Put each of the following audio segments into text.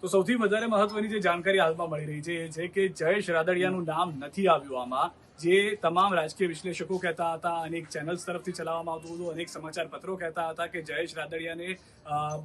તો સૌથી વધારે મહત્વની જે જાણકારી હાલમાં મળી રહી છે એ છે કે જયેશ રાદડિયાનું નામ નથી આવ્યું આમાં, જે તમામ રાજકીય વિશ્લેષકો કહેતા હતા, અનેક ચેનલ્સ તરફથી ચલાવવામાં આવતું હતું, અનેક સમાચાર પત્રો કહેતા હતા કે જયેશ રાદડિયાને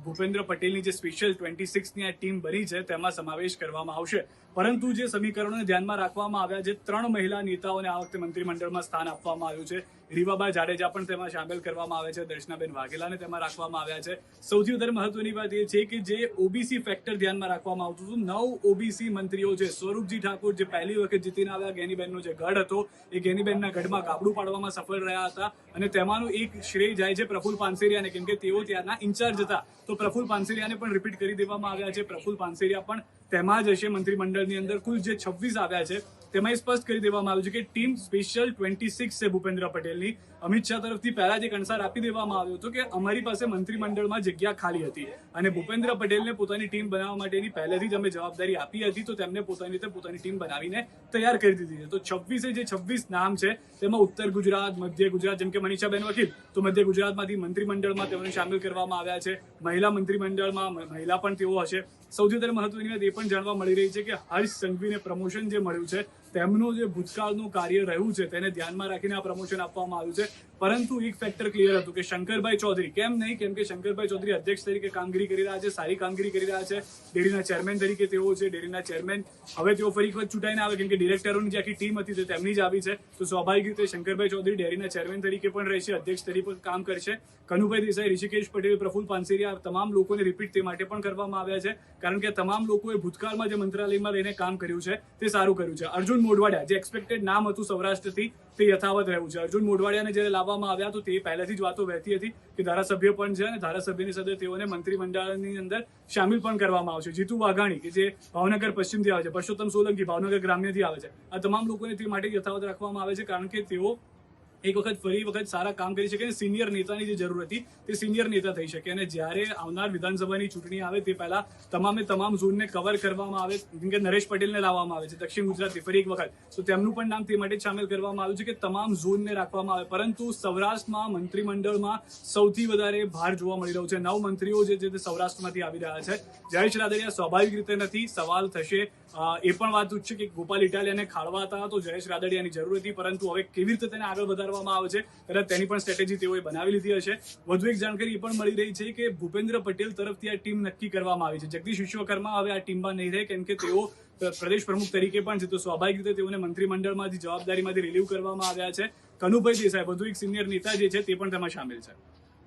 ભૂપેન્દ્ર પટેલની જે સ્પેશિયલ 26ની આ ટીમ બની છે તેમાં સમાવેશ કરવામાં આવશે. પરંતુ જે સમીકરણોને ધ્યાનમાં રાખવામાં આવ્યા છે, 3 મહિલા નેતાઓને આ વખતે મંત્રીમંડળમાં સ્થાન આપવામાં આવ્યું છે. રીવાબા જાડેજા પણ તેમાં સામેલ કરવામાં આવે છે, દર્શનાબેન વાઘેલાને તેમાં રાખવામાં આવ્યા છે. સૌથી વધારે મહત્વની વાત એ છે કે જે ઓબીસી ફેક્ટર ધ્યાનમાં રાખવામાં આવતું હતું, 9 ઓબીસી મંત્રીઓ છે. સ્વરૂપજી ઠાકુર જે પહેલી વખત જીતીને આવ્યા, ગેનીબેનનો જે ગઢ હતો એ ગેનીબેનના ગઢમાં કાબડું પાડવામાં સફળ રહ્યા હતા, અને તેમાંનું એક શ્રેય જાય છે પ્રફુલ પાનસેરિયાને, કેમ કે તેઓ ત્યારના ઇન્ચાર્જ હતા. તો પ્રફુલ પાનસેરિયાને પણ રિપીટ કરી દેવામાં આવ્યા છે. પ્રફુલ પાનસેરિયા પણ તેમાં જ હશે. મંત્રીમંડળની અંદર કુલ જે 26 આવ્યા છે તેમાં સ્પષ્ટ કરી દેવામાં આવ્યું છે કે ટીમ સ્પેશિયલ 26 છે ભૂપેન્દ્ર પટેલની. અમિત શાહ તરફથી પહેલા જ એક અણસાર આપી દેવામાં આવ્યો હતો કે અમારી પાસે મંત્રીમંડળમાં જગ્યા ખાલી હતી અને ભૂપેન્દ્ર પટેલને પોતાની ટીમ બનાવવા માટેની પહેલેથી જ અમે જવાબદારી આપી હતી, તો તેમને પોતાની રીતે પોતાની ટીમ બનાવીને તૈયાર કરી દીધી છે. તો 26 નામ છે તેમાં ઉત્તર ગુજરાત, મધ્ય ગુજરાત, જેમ કે મનીષાબેન વકીલ, તો મધ્ય ગુજરાતમાંથી મંત્રીમંડળમાં તેઓને સામેલ કરવામાં આવ્યા છે. મહિલા મંત્રીમંડળમાં મહિલા પણ તેઓ હશે. સૌથી વધારે મહત્વની વાત એ પણ જાણવા મળી રહી છે કે હર્ષ સંઘવીને પ્રમોશન જે મળ્યું છે તેમનું જે ભૂતકાળનું કાર્ય રહ્યું છે તેને ધ્યાનમાં રાખીને આ પ્રમોશન આપવામાં આવ્યું છે. પરંતુ એક ફેક્ટર ક્લિયર હતું કે શંકરભાઈ ચૌધરી, કેમ નહીં, કેમ કે શંકરભાઈ ચૌધરી અધ્યક્ષ તરીકે કામગીરી કરી રહ્યા છે, સારી કામગીરી કરી રહ્યા છે. ડેરીના ચેરમેન તરીકે તેઓ છે. ડેરીના ચેરમેન હવે તેઓ ફરી વખત ચૂંટાઈને આવે, કેમ કે ડિરેક્ટરોની જે આખી ટીમ હતી તે તેમની જ આવી છે. તો સ્વાભાવિક રીતે શંકરભાઈ ચૌધરી ડેરીના ચેરમેન તરીકે પણ રહેશે, અધ્યક્ષ તરીકે કામ કરશે. કનુભાઈ દેસાઈ, ઋષિકેશ પટેલ, પ્રફુલ પાનસેરિયા, તમામ લોકોને રિપીટ તે માટે પણ કરવામાં આવ્યા છે, કારણ કે તમામ લોકોએ ભૂતકાળમાં જે મંત્રાલયમાં રહીને કામ કર્યું છે તે સારું કર્યું છે. અર્જુન મોઢવાડિયા, જે એક્સપેક્ટેડ નામ હતું સૌરાષ્ટ્રથી, તે યથાવત રહ્યું છે. અર્જુન મોઢવાડિયાને જ્યારે લાવવામાં આવ્યા તો તે પહેલાથી જ વાતો વહેતી હતી કે ધારાસભ્ય પણ છે અને ધારાસભ્યની સાથે તેઓને મંત્રીમંડળની અંદર સામેલ પણ કરવામાં આવશે. જીતુ વાઘાણી, કે જે ભાવનગર પશ્ચિમથી આવે છે, પરસોત્તમ સોલંકી ભાવનગર ગ્રામ્યથી આવે છે, આ તમામ લોકોને તે માટે યથાવત રાખવામાં આવે છે, કારણ કે તેઓ એક વખત ફરી વખત સારા કામ કરી શકે અને સિનિયર નેતાની જે જરૂર હતી તે સિનિયર નેતા થઈ શકે. અને જ્યારે આવનાર વિધાનસભાની ચૂંટણી આવે તે પહેલા તમામ ઝોનને કવર કરવામાં આવે, જેમ કે નરેશ પટેલને લાવવામાં આવે છે દક્ષિણ ગુજરાતથી ફરી એક વખત, તો તેમનું પણ નામ તે માટે સામેલ કરવામાં આવ્યું છે કે તમામ ઝોનને રાખવામાં આવે. પરંતુ સૌરાષ્ટ્રમાં મંત્રીમંડળમાં સૌથી વધારે ભાર જોવા મળી રહ્યો છે. 9 મંત્રીઓ જે તે સૌરાષ્ટ્રમાંથી આવી રહ્યા છે. જયેશ રાદડિયા સ્વાભાવિક રીતે નથી. સવાલ થશે એ પણ વાત છે કે ગોપાલ ઇટાલિયાને ખાળવા હતા તો જયેશ રાદડિયાની જરૂર હતી, પરંતુ હવે કેવી રીતે તેને આગળ વધારવામાં આવે છે કદાચ તેની પણ સ્ટ્રેટેજી તેઓએ બનાવી લીધી હશે. વધુ એક જાણકારી એ પણ મળી રહી છે કે ભૂપેન્દ્ર પટેલ તરફથી આ ટીમ નક્કી કરવામાં આવી છે. જગદીશ વિશ્વકર્મા હવે આ ટીમમાં નહીં રહે, કેમ કે તેઓ પ્રદેશ પ્રમુખ તરીકે પણ છે, તો સ્વાભાવિક રીતે તેઓને મંત્રીમંડળમાંથી જવાબદારીમાંથી રિલીવ કરવામાં આવ્યા છે. કનુભાઈ દેસાઈ, વધુ એક સિનિયર નેતા જે છે તે પણ તેમાં સામેલ છે.